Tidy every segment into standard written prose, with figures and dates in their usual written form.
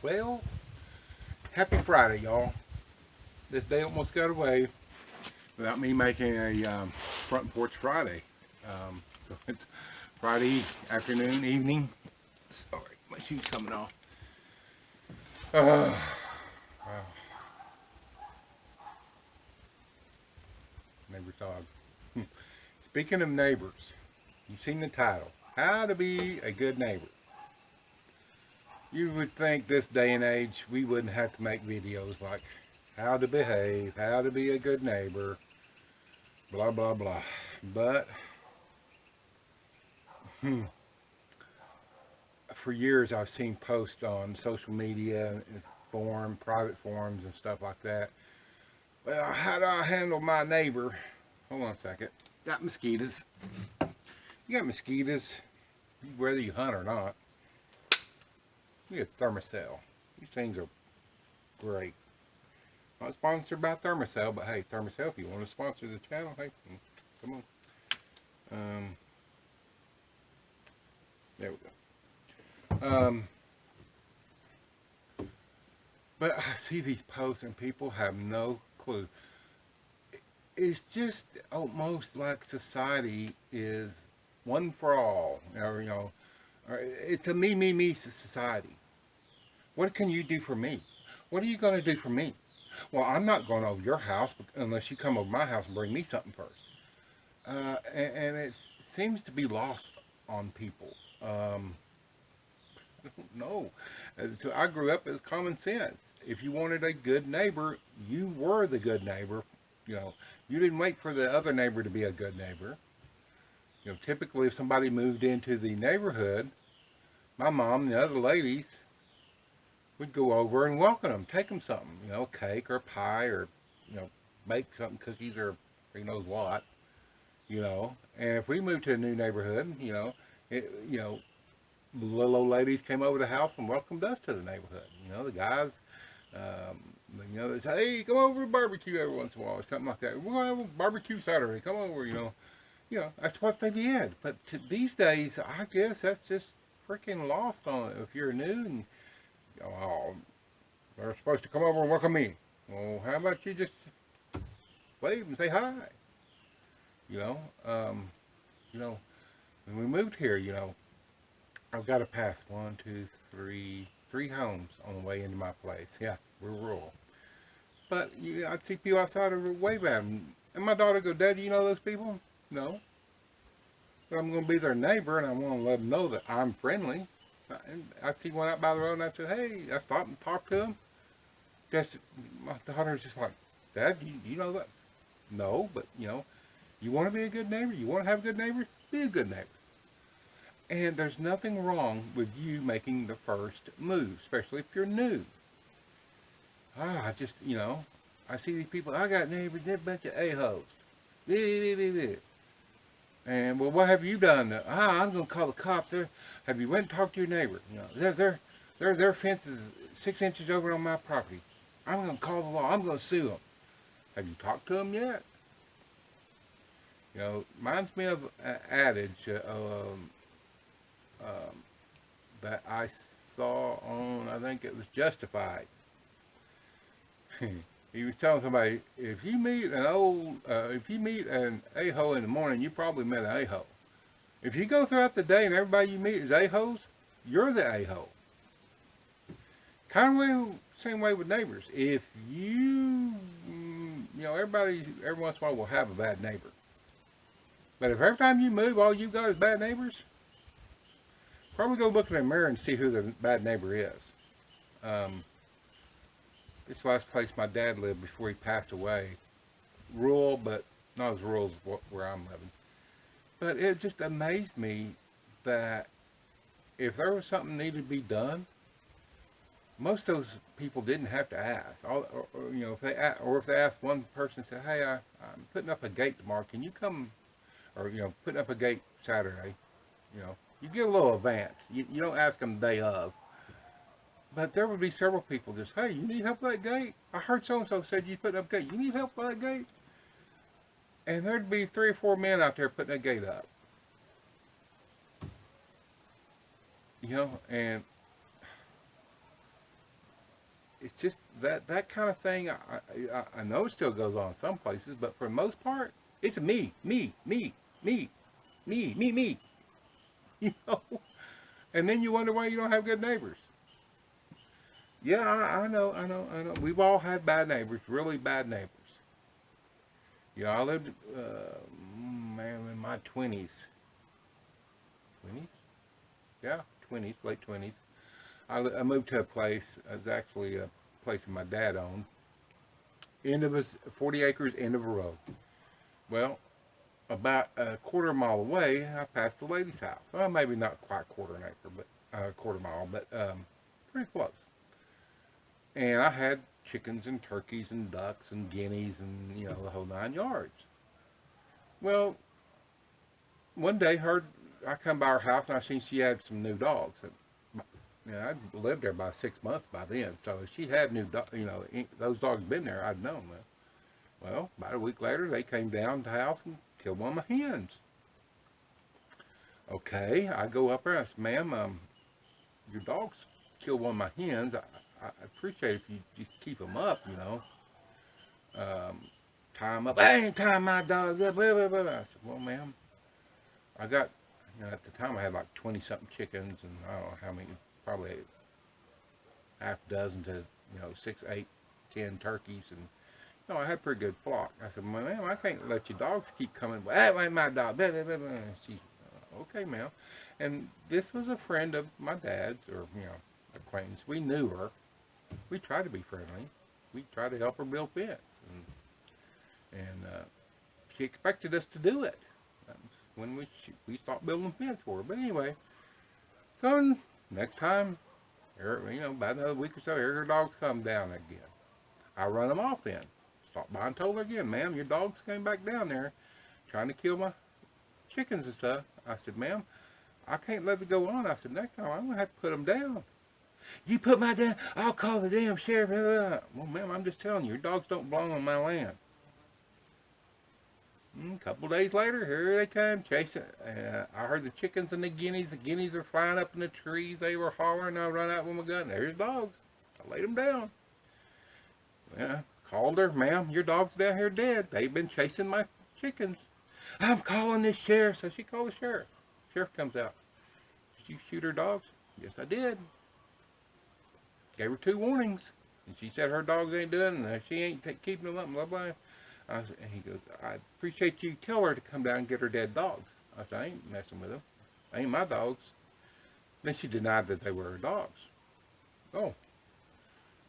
Well, happy Friday, y'all. This day almost got away without me making a Front Porch Friday. So it's Friday afternoon, evening. Sorry, my shoe's coming off. Uh, wow, neighbor's dog. Speaking of neighbors, you've seen the title, How to Be a Good Neighbor. You would think this day and age we wouldn't have to make videos like how to behave, how to be a good neighbor, blah blah blah. But hmm, for years I've seen posts on social media, private forums and stuff like that. Well, how do I handle my neighbor? Hold on a second. Got mosquitoes. You got mosquitoes, whether you hunt or not. You get Thermacell. These things are great. Not sponsored by Thermacell, but hey, Thermacell, if you want to sponsor the channel, hey, come on. There we go. But I see these posts and people have no clue. It's just almost like society is one for all, or it's a me society. What can you do for me? What are you going to do for me? Well, I'm not going over your house unless you come over my house and bring me something first. And it seems to be lost on people. I don't know. So I grew up as common sense. If you wanted a good neighbor, you were the good neighbor. You didn't wait for the other neighbor to be a good neighbor. Typically if somebody moved into the neighborhood, my mom and the other ladies would go over and welcome them, take them something, cake or pie or, bake something, cookies or who knows what, And if we moved to a new neighborhood, the little old ladies came over the house and welcomed us to the neighborhood. The guys, they say, hey, come over to barbecue every once in a while or something like that. We're going to have a barbecue Saturday. Come over, That's what they did. But these days, I guess that's just freaking lost on it. If you're new and oh, they're supposed to come over and welcome me. Well, how about you just wave and say hi? You know, um, when we moved here, I've got to pass three homes on the way into my place. Yeah, we're rural. But I'd see people outside of wave at them. And my daughter go, Dad, do you know those people? No. But I'm going to be their neighbor and I want to let them know that I'm friendly. And I'd see one out by the road and I said, hey, I stopped and talked to him. Just, my daughter's just like, Dad, you know that? No, but you want to be a good neighbor? You want to have a good neighbor? Be a good neighbor. And there's nothing wrong with you making the first move, especially if you're new. I just, I see these people, I got neighbors, they're a bunch of a-holes. And, well, what have you done? I'm going to call the cops. Have you went and talked to your neighbor? Their fence is 6 inches over on my property. I'm going to call the law. I'm going to sue them. Have you talked to them yet? Reminds me of an adage that I saw on, I think it was Justified. He was telling somebody, if you meet an a-hole in the morning, you probably met an a-hole. If you go throughout the day and everybody you meet is a-holes, you're the a-hole. Kind of same way with neighbors. If everybody every once in a while will have a bad neighbor. But if every time you move, all you've got is bad neighbors, probably go look in the mirror and see who the bad neighbor is. This last place my dad lived before he passed away, rural, but not as rural as where I'm living. But it just amazed me that if there was something needed to be done, most of those people didn't have to ask. If they asked one person, said, "Hey, I'm putting up a gate tomorrow. Can you come?" Or putting up a gate Saturday. You get a little advance. You don't ask them the day of. But there would be several people just, hey, you need help with that gate? I heard so-and-so said you put up a gate. You need help with that gate? And there'd be 3 or 4 men out there putting that gate up. And it's just that kind of thing. I know it still goes on in some places, but for the most part, it's me, me, me, me, me, me, me. You know, and then you wonder why you don't have good neighbors. Yeah, I know, I know, I know. We've all had bad neighbors, really bad neighbors. You know, I lived, man, in my 20s. 20s? Yeah, 20s, late 20s. I moved to a place, it was actually a place that my dad owned. End of us, 40 acres, end of a road. Well, about a quarter mile away, I passed the lady's house. Well, maybe not quite quarter an acre, but quarter mile, but pretty close. And I had chickens and turkeys and ducks and guineas and, you know, the whole 9 yards. Well, one day, I come by her house and I seen she had some new dogs. And, you know, I'd lived there about 6 months by then, so if she had new dogs, you know, those dogs been there, I'd known that. Well, about a week later, they came down to the house and killed one of my hens. Okay, I go up there and I said, ma'am, your dogs killed one of my hens. I appreciate if you just keep them up, you know. Tie them up. I ain't tying my dogs up. Blah, blah, blah. I said, well, ma'am, I got, you know, at the time I had like 20-something chickens and I don't know how many, probably half a dozen to, you know, 6, 8, 10 turkeys. And, you know, I had a pretty good flock. I said, well, ma'am, I can't let your dogs keep coming. That ain't my dog. Blah, blah, blah, blah. She, okay, ma'am. And this was a friend of my dad's, or, you know, acquaintance. We knew her. We tried to be friendly. We tried to help her build fence. And she expected us to do it. When we stopped building fence for her. But anyway, so next time, you know, about another week or so, her dogs come down again. I run them off then. Stopped by and told her again, ma'am, your dogs came back down there trying to kill my chickens and stuff. I said, ma'am, I can't let it go on. I said, next time I'm going to have to put them down. You put my down, I'll call the damn sheriff. Well, ma'am, I'm just telling you, your dogs don't belong on my land. A couple days later, here they come chasing. I heard the chickens and the guineas. The guineas are flying up in the trees. They were hollering. I run out with my gun. There's dogs. I laid them down. Called her, ma'am, your dog's down here dead. They've been chasing my chickens. I'm calling the sheriff. So she called the sheriff. Sheriff comes out. Did you shoot her dogs? Yes, I did. Gave her 2 warnings. And she said her dogs ain't doing it. She ain't keeping them up, blah, blah. And he goes, I appreciate you tell her to come down and get her dead dogs. I said, I ain't messing with them. They ain't my dogs. Then she denied that they were her dogs. Oh.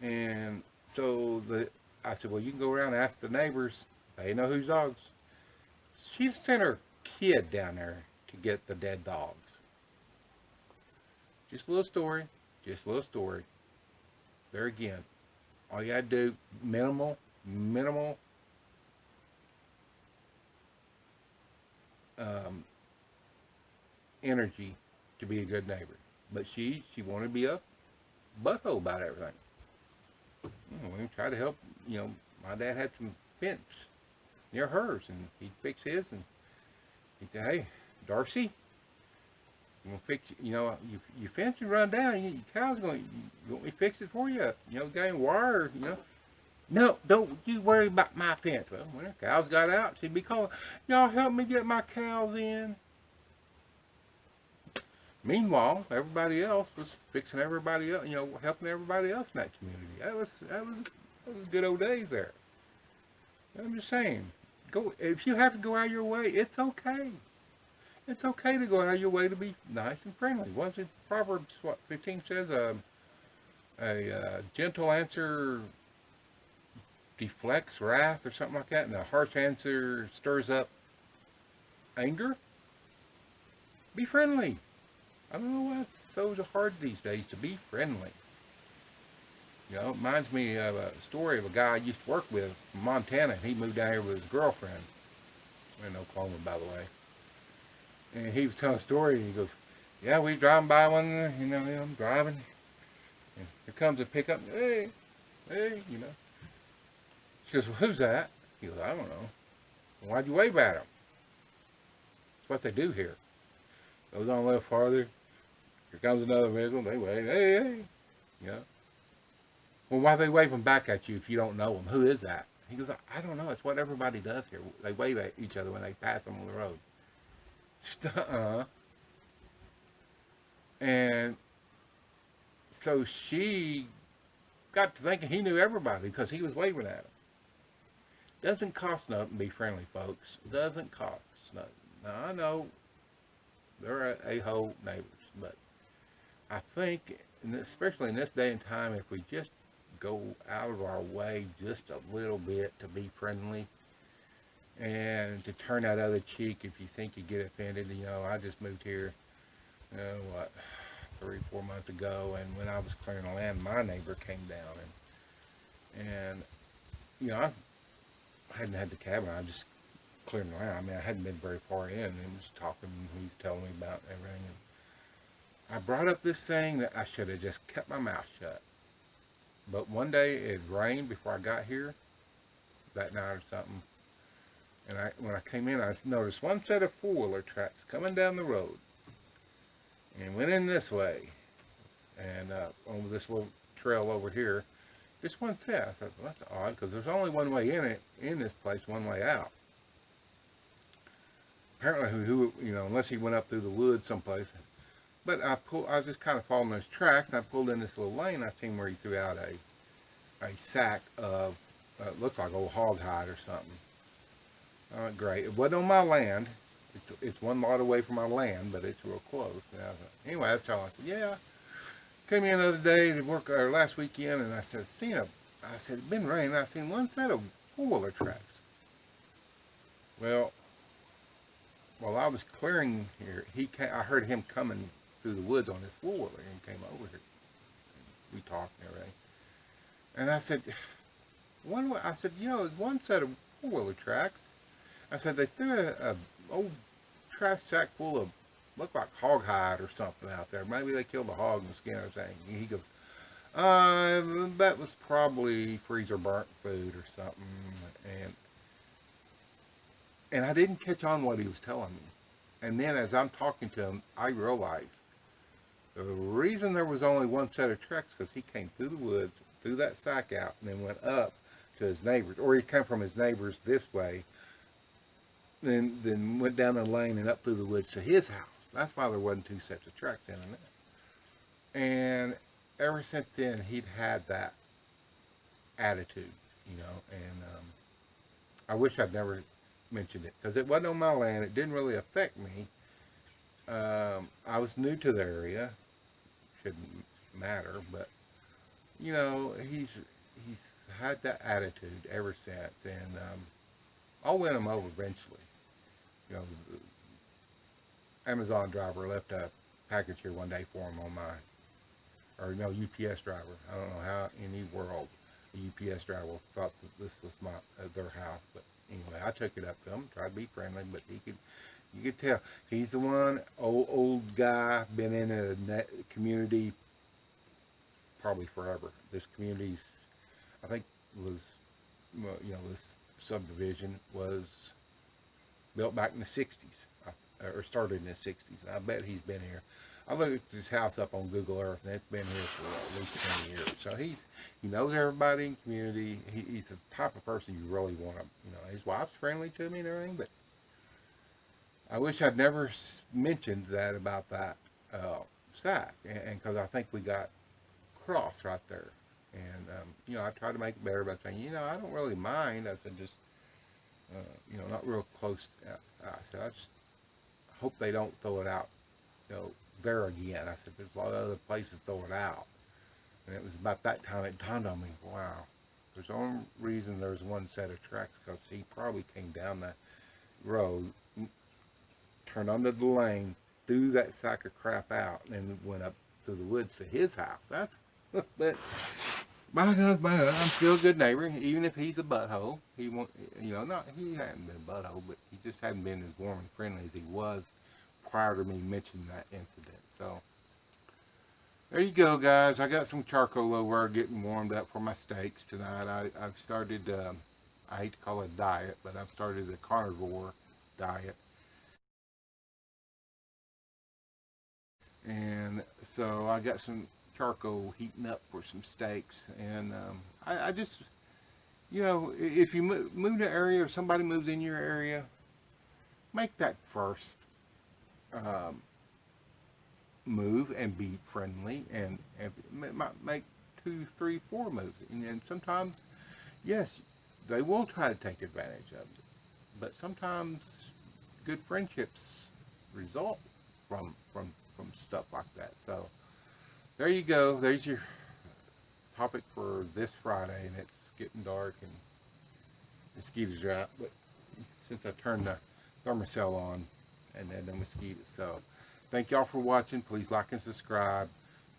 And so I said, well, you can go around and ask the neighbors. They know whose dogs. She sent her kid down there to get the dead dogs. Just a little story. Just a little story. There again, all you gotta do, minimal energy to be a good neighbor. But she wanted to be a butthole about everything. We tried to help. You know, my dad had some fence near hers, and he'd fix his, and he said, hey, Darcy, you want to fix, you know, your fence and run down, your cow's going, you want me to fix it for you? You know, getting wire, you know. No, don't you worry about my fence. Well, when the cows got out, she'd be calling, y'all help me get my cows in. Meanwhile, everybody else was fixing everybody else, you know, helping everybody else in that community. That was good old days there. I'm just saying, if you have to go out of your way, it's okay. It's okay to go out of your way to be nice and friendly. Once it Proverbs 15 says a gentle answer deflects wrath or something like that, and a harsh answer stirs up anger. Be friendly. I don't know why it's so hard these days to be friendly. You know, it reminds me of a story of a guy I used to work with from Montana. He moved down here with his girlfriend. In Oklahoma, by the way. And he was telling a story, and he goes, yeah, we driving by one, you know, I'm driving, and here comes a pickup, hey, you know. She goes, well, who's that? He goes, I don't know. Well, why'd you wave at him? That's what they do here. Goes on a little farther, here comes another vehicle, they wave, hey, you know. Well, why are they waving back at you if you don't know them? Who is that? He goes, I don't know. It's what everybody does here. They wave at each other when they pass them on the road. Uh-uh. And so she got to thinking he knew everybody because he was waving at them. Doesn't cost nothing to be friendly, folks. Doesn't cost nothing. Now, I know they're a-hole neighbors, but I think, and especially in this day and time, if we just go out of our way just a little bit to be friendly and to turn that other cheek if you think you get offended. I just moved here, 3-4 months ago, and when I was clearing the land, my neighbor came down, and I hadn't had the cabin. I just clearing the land. I mean, I hadn't been very far in, and he was talking, he was telling me about everything. And I brought up this thing that I should have just kept my mouth shut. But one day it rained before I got here, that night or something. And when I came in, I noticed one set of four-wheeler tracks coming down the road, and went in this way, and on this little trail over here, just one set. I thought, well, that's odd, because there's only one way in this place, one way out. Apparently, unless he went up through the woods someplace. But I was just kind of following those tracks, and I pulled in this little lane. I seen where he threw out a sack of, looked like old hog hide or something. Great. It wasn't on my land. It's one lot away from my land, but it's real close. Anyway, I was telling him, I said, yeah. Came in the other day to work, or last weekend, and I said, it's been raining. I seen one set of four-wheeler tracks. Well, while I was clearing here, I heard him coming through the woods on his four-wheeler, and came over here. We talked and everything. And I said, it's one set of four-wheeler tracks. I said, they threw a old trash sack full of, looked like hog hide or something out there. Maybe they killed a hog and skinned everything. And he goes, that was probably freezer burnt food or something. And I didn't catch on what he was telling me. And then as I'm talking to him, I realized the reason there was only one set of tracks because he came through the woods, threw that sack out, and then went up to his neighbors. Or he came from his neighbors this way, then went down the lane and up through the woods to his house. That's why there wasn't two sets of tracks in there. And ever since then, he'd had that attitude, and I wish I'd never mentioned it, because it wasn't on my land. It didn't really affect me. I was new to the area. Shouldn't matter, but, he's had that attitude ever since, and I'll win him over eventually. The Amazon driver left a package here one day for him UPS driver. I don't know how in the world a UPS driver thought that this was their house, but anyway, I took it up to him, tried to be friendly, but you could tell he's the one old guy, been in a community probably forever. This community's, I think, this subdivision was built back in the 60s, or started in the 60s. I bet he's been here. I looked at his house up on Google Earth, and it's been here for at least 20 years. So he knows everybody in the community. He's the type of person you really want to, his wife's friendly to me and everything, but I wish I'd never mentioned that about that sack, and because I think we got crossed right there. And, I tried to make it better by saying, I don't really mind. I said, just, not real close. I said, I just hope they don't throw it out, there again. I said, there's a lot of other places throw it out. And it was about that time it dawned on me, wow, there's the only reason there's one set of tracks because he probably came down the road, turned onto the lane, threw that sack of crap out, and then went up through the woods to his house. That's, but my God, I'm still a good neighbor, even if he's a butthole. He won't, he hadn't been a butthole, but he just hadn't been as warm and friendly as he was prior to me mentioning that incident. So there you go, guys. I got some charcoal over getting warmed up for my steaks tonight. I've started, I hate to call it a diet, but I've started a carnivore diet. And so I got some charcoal heating up for some steaks. And I just, if you move to an area or somebody moves in your area, make that first um, move and be friendly, and make two, three, four moves. And sometimes, yes, they will try to take advantage of it, but sometimes good friendships result from stuff like that. So there you go. There's your topic for this Friday, and it's getting dark and mosquitoes are out. But since I turned the thermocell on, and then the mosquitoes. So thank y'all for watching. Please like and subscribe.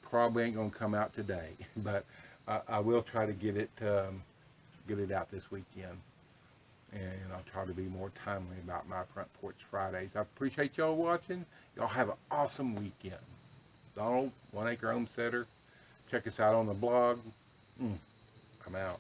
Probably ain't gonna come out today, but I will try to get it out this weekend, and I'll try to be more timely about my Front Porch Fridays. I appreciate y'all watching. Y'all have an awesome weekend. Donald, 1 Acre Homesteader. Check us out on the blog. I'm out.